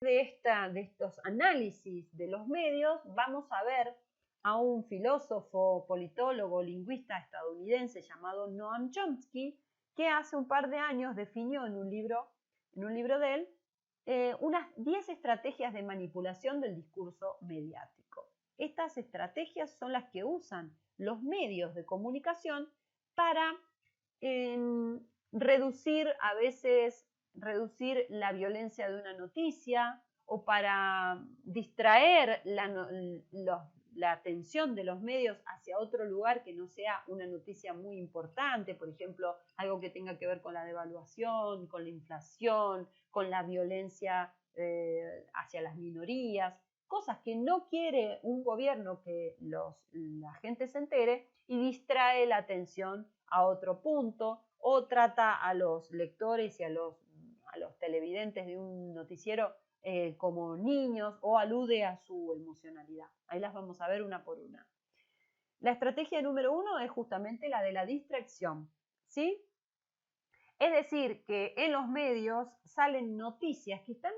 de estos análisis de los medios, vamos a ver a un filósofo, politólogo, lingüista estadounidense llamado Noam Chomsky, que hace un par de años definió en un libro de él unas 10 estrategias de manipulación del discurso mediático. Estas estrategias son las que usan los medios de comunicación para reducir la violencia de una noticia o para distraer la atención de los medios hacia otro lugar que no sea una noticia muy importante, por ejemplo, algo que tenga que ver con la devaluación, con la inflación, con la violencia hacia las minorías, cosas que no quiere un gobierno que la gente se entere y distrae la atención a otro punto o trata a los lectores y a los televidentes de un noticiero como niños o alude a su emocionalidad. Ahí las vamos a ver una por una. La estrategia número 1 es justamente la de la distracción, ¿sí? Es decir, que en los medios salen noticias que están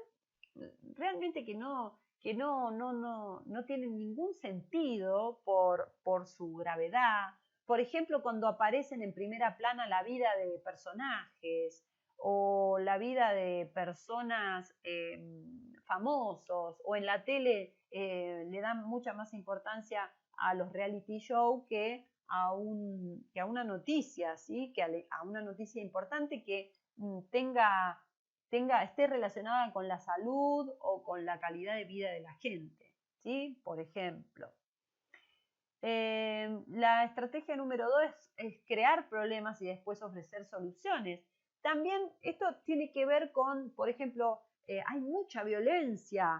realmente que no tienen ningún sentido por su gravedad. Por ejemplo, cuando aparecen en primera plana la vida de personajes o la vida de personas famosos, o en la tele le dan mucha más importancia a los reality show que a una noticia, ¿sí? Que a una noticia importante que esté relacionada con la salud o con la calidad de vida de la gente, ¿sí? Por ejemplo. La estrategia número 2 es crear problemas y después ofrecer soluciones. También esto tiene que ver con, por ejemplo, hay mucha violencia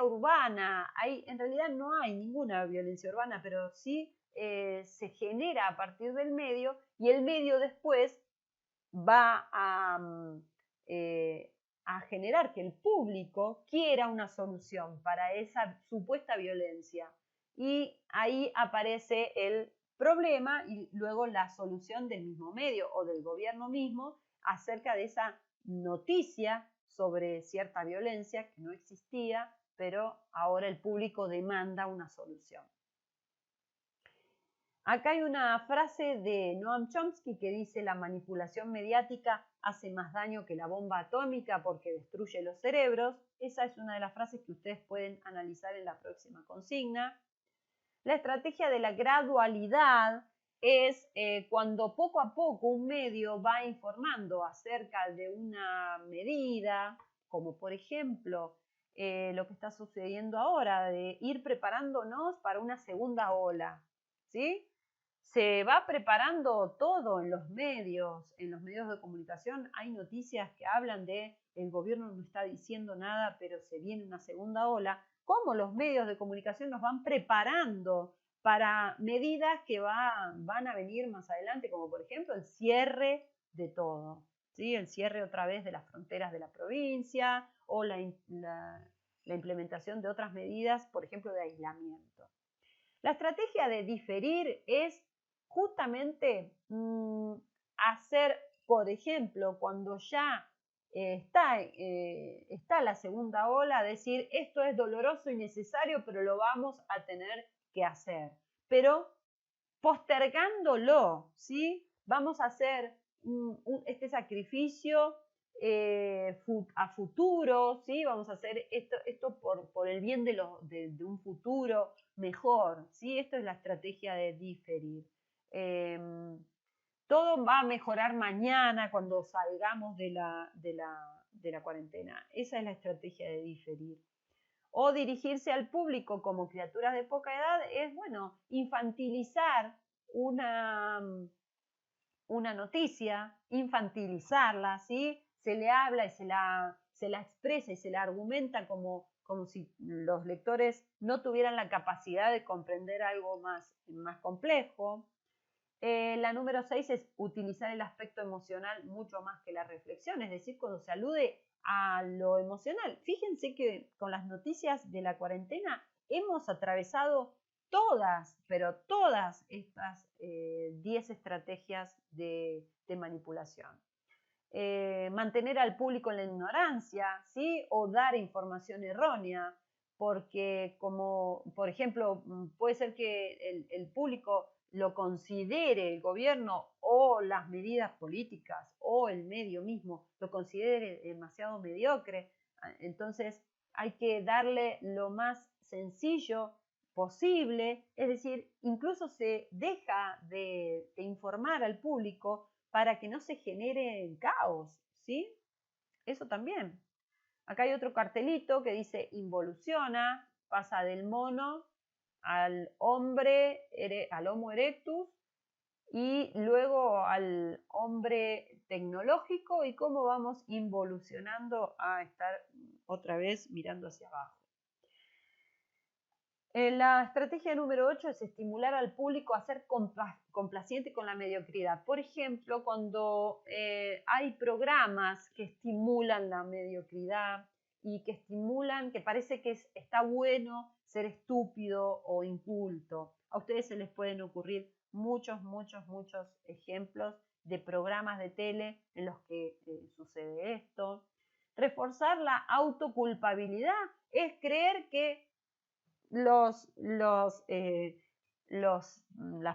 urbana. En realidad no hay ninguna violencia urbana, pero sí se genera a partir del medio, y el medio después va a generar que el público quiera una solución para esa supuesta violencia. Y ahí aparece el problema y luego la solución del mismo medio o del gobierno mismo acerca de esa noticia sobre cierta violencia que no existía, pero ahora el público demanda una solución. Acá hay una frase de Noam Chomsky que dice: la manipulación mediática hace más daño que la bomba atómica porque destruye los cerebros. Esa es una de las frases que ustedes pueden analizar en la próxima consigna. La estrategia de la gradualidad es cuando poco a poco un medio va informando acerca de una medida, como por ejemplo lo que está sucediendo ahora, de ir preparándonos para una segunda ola, ¿sí? Se va preparando todo en los medios de comunicación. Hay noticias que hablan de el gobierno no está diciendo nada, pero se viene una segunda ola. Cómo los medios de comunicación nos van preparando para medidas que van a venir más adelante, como por ejemplo el cierre de todo, ¿sí? El cierre otra vez de las fronteras de la provincia o la implementación de otras medidas, por ejemplo, de aislamiento. La estrategia de diferir es justamente hacer, por ejemplo, cuando ya está la segunda ola, decir: esto es doloroso y necesario, pero lo vamos a tener que hacer. Pero postergándolo, ¿sí? Vamos a hacer este sacrificio a futuro, ¿sí? Vamos a hacer esto por el bien de un futuro mejor, ¿sí? Esto es la estrategia de diferir. Todo va a mejorar mañana cuando salgamos de la cuarentena. Esa es la estrategia de diferir. O dirigirse al público como criaturas de poca edad es, bueno, infantilizar una noticia, infantilizarla, ¿sí? Se le habla y se la expresa y se la argumenta como si los lectores no tuvieran la capacidad de comprender algo más complejo. La número 6 es utilizar el aspecto emocional mucho más que la reflexión, es decir, cuando se alude a lo emocional. Fíjense que con las noticias de la cuarentena hemos atravesado todas estas 10 estrategias de manipulación. mantener al público en la ignorancia, ¿sí? O dar información errónea, porque como, por ejemplo, puede ser que el público lo considere, el gobierno o las medidas políticas o el medio mismo lo considere demasiado mediocre. Entonces hay que darle lo más sencillo posible, es decir, incluso se deja de informar al público para que no se genere caos, ¿sí? Eso también. Acá hay otro cartelito que dice involuciona, pasa del mono al hombre, al Homo erectus y luego al hombre tecnológico y cómo vamos involucionando a estar otra vez mirando hacia abajo. La estrategia número 8 es estimular al público a ser complaciente con la mediocridad. Por ejemplo, cuando hay programas que estimulan la mediocridad y que estimulan, que parece que está bueno ser estúpido o inculto. A ustedes se les pueden ocurrir muchos ejemplos de programas de tele en los que sucede esto. Reforzar la autoculpabilidad es creer que las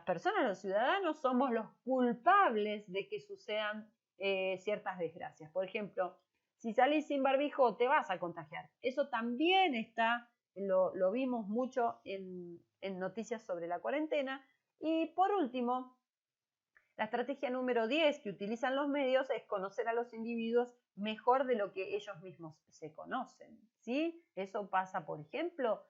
personas, los ciudadanos, somos los culpables de que sucedan ciertas desgracias. Por ejemplo, si salís sin barbijo te vas a contagiar. Eso también lo vimos mucho en noticias sobre la cuarentena. Y por último, la estrategia número 10 que utilizan los medios es conocer a los individuos mejor de lo que ellos mismos se conocen, ¿sí? Eso pasa, por ejemplo,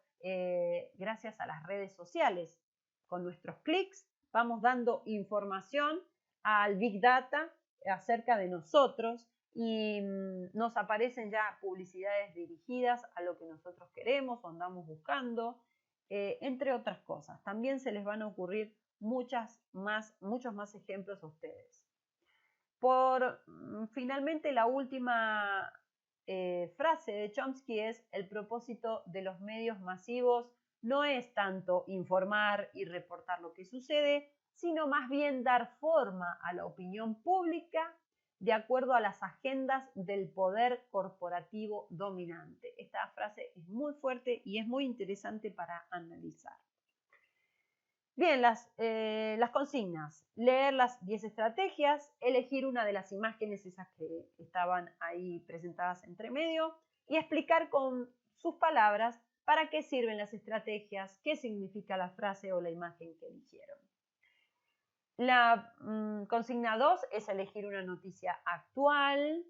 gracias a las redes sociales. Con nuestros clics vamos dando información al Big Data acerca de nosotros y nos aparecen ya publicidades dirigidas a lo que nosotros queremos o andamos buscando, entre otras cosas. También se les van a ocurrir muchos más ejemplos a ustedes. Finalmente, la última frase de Chomsky es: el propósito de los medios masivos no es tanto informar y reportar lo que sucede, sino más bien dar forma a la opinión pública de acuerdo a las agendas del poder corporativo dominante. Esta frase es muy fuerte y es muy interesante para analizar. Bien, las consignas. Leer las 10 estrategias, elegir una de las imágenes, esas que estaban ahí presentadas entre medio, y explicar con sus palabras para qué sirven las estrategias, qué significa la frase o la imagen que eligieron. La consigna 2 es elegir una noticia actual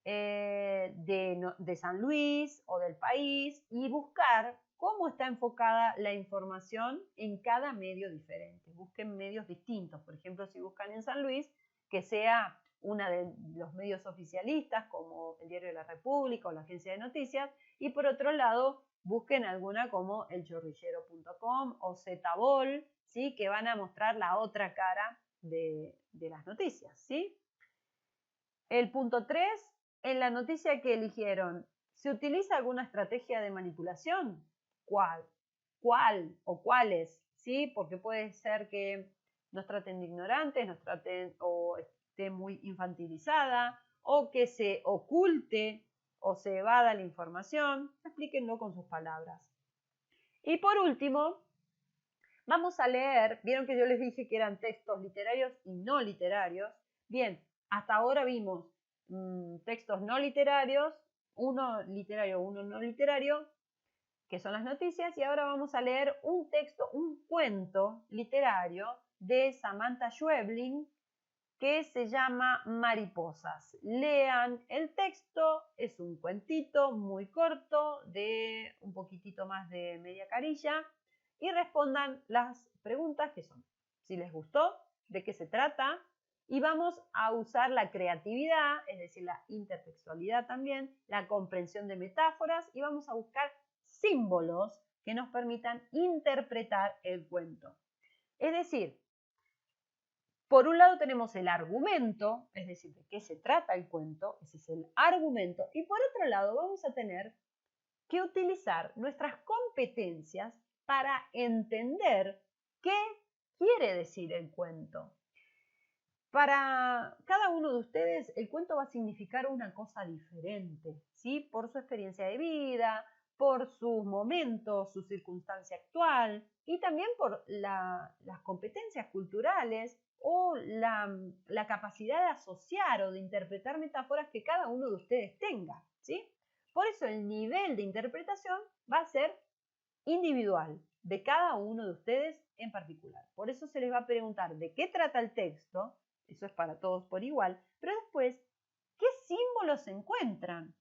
de San Luis o del país y buscar cómo está enfocada la información en cada medio diferente. Busquen medios distintos. Por ejemplo, si buscan en San Luis, que sea uno de los medios oficialistas como el Diario de la República o la Agencia de Noticias, y por otro lado, busquen alguna como elchorrillero.com o Zbol, ¿sí? Que van a mostrar la otra cara de las noticias, ¿sí? El punto 3, en la noticia que eligieron, ¿se utiliza alguna estrategia de manipulación? ¿Cuál? ¿Cuál o cuáles? ¿Sí? Porque puede ser que nos traten de ignorantes, nos traten o esté muy infantilizada, o que se oculte o se evada la información. Explíquenlo con sus palabras. Y por último, vamos a leer, vieron que yo les dije que eran textos literarios y no literarios. Bien, hasta ahora vimos textos no literarios, uno literario, uno no literario, que son las noticias, y ahora vamos a leer un texto, un cuento literario de Samantha Schweblin que se llama Mariposas. Lean el texto, es un cuentito muy corto de un poquitito más de media carilla y respondan las preguntas que son: si les gustó, de qué se trata, y vamos a usar la creatividad, es decir, la intertextualidad también, la comprensión de metáforas, y vamos a buscar símbolos que nos permitan interpretar el cuento. Es decir, por un lado tenemos el argumento, es decir, de qué se trata el cuento, ese es el argumento, y por otro lado vamos a tener que utilizar nuestras competencias para entender qué quiere decir el cuento. Para cada uno de ustedes, el cuento va a significar una cosa diferente, ¿sí? Por su experiencia de vida, por sus momentos, su circunstancia actual y también por las competencias culturales o la capacidad de asociar o de interpretar metáforas que cada uno de ustedes tenga, ¿sí? Por eso el nivel de interpretación va a ser individual de cada uno de ustedes en particular. Por eso se les va a preguntar de qué trata el texto, eso es para todos por igual, pero después, ¿qué símbolos se encuentran?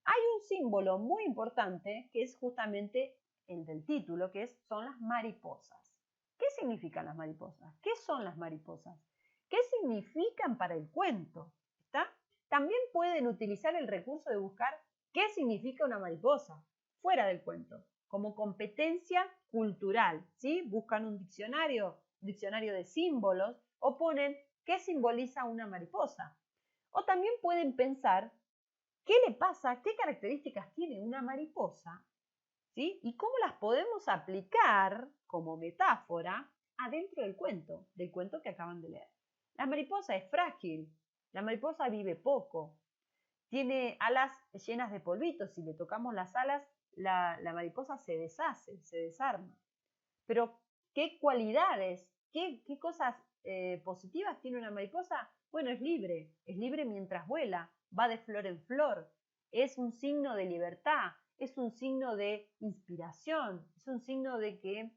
Hay un símbolo muy importante que es justamente el del título, son las mariposas. ¿Qué significan las mariposas? ¿Qué son las mariposas? ¿Qué significan para el cuento? ¿Está? También pueden utilizar el recurso de buscar qué significa una mariposa fuera del cuento, como competencia cultural, ¿sí? Buscan un diccionario de símbolos o ponen qué simboliza una mariposa. O también pueden pensar qué le pasa, qué características tiene una mariposa, ¿sí? Y cómo las podemos aplicar como metáfora adentro del cuento que acaban de leer. La mariposa es frágil, la mariposa vive poco, tiene alas llenas de polvitos, si le tocamos las alas, la mariposa se deshace, se desarma. Pero, ¿qué cualidades, qué cosas positivas tiene una mariposa? Bueno, es libre mientras vuela, va de flor en flor, es un signo de libertad, es un signo de inspiración, es un signo de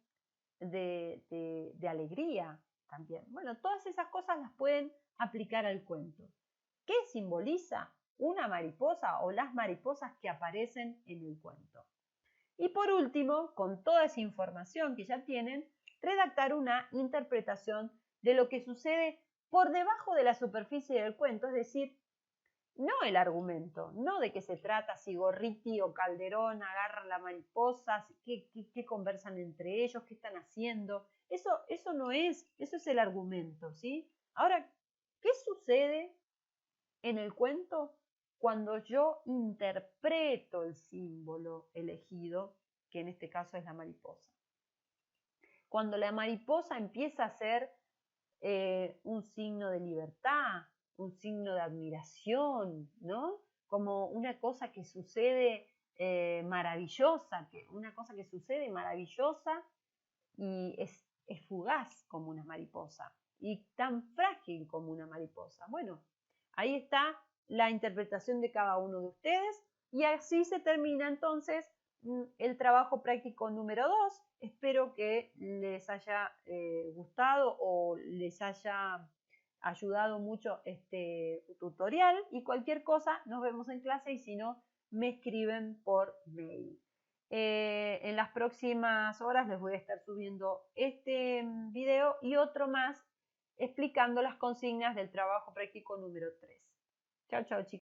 alegría también. Bueno, todas esas cosas las pueden aplicar al cuento. ¿Qué simboliza una mariposa o las mariposas que aparecen en el cuento? Y por último, con toda esa información que ya tienen, redactar una interpretación de lo que sucede por debajo de la superficie del cuento, es decir, no el argumento, no de qué se trata, si Gorriti o Calderón agarran la mariposa, qué conversan entre ellos, qué están haciendo. Eso no es, eso es el argumento, ¿sí? Ahora, ¿qué sucede en el cuento cuando yo interpreto el símbolo elegido, que en este caso es la mariposa? Cuando la mariposa empieza a ser un signo de libertad, un signo de admiración, ¿no? Como una cosa que sucede maravillosa, una cosa que sucede maravillosa y es fugaz como una mariposa y tan frágil como una mariposa. Bueno, ahí está la interpretación de cada uno de ustedes y así se termina entonces el trabajo práctico número 2. Espero que les haya gustado o les haya ayudado mucho este tutorial y cualquier cosa nos vemos en clase y si no me escriben por mail. En las próximas horas les voy a estar subiendo este video y otro más explicando las consignas del trabajo práctico número 3. Chao, chao, chicos.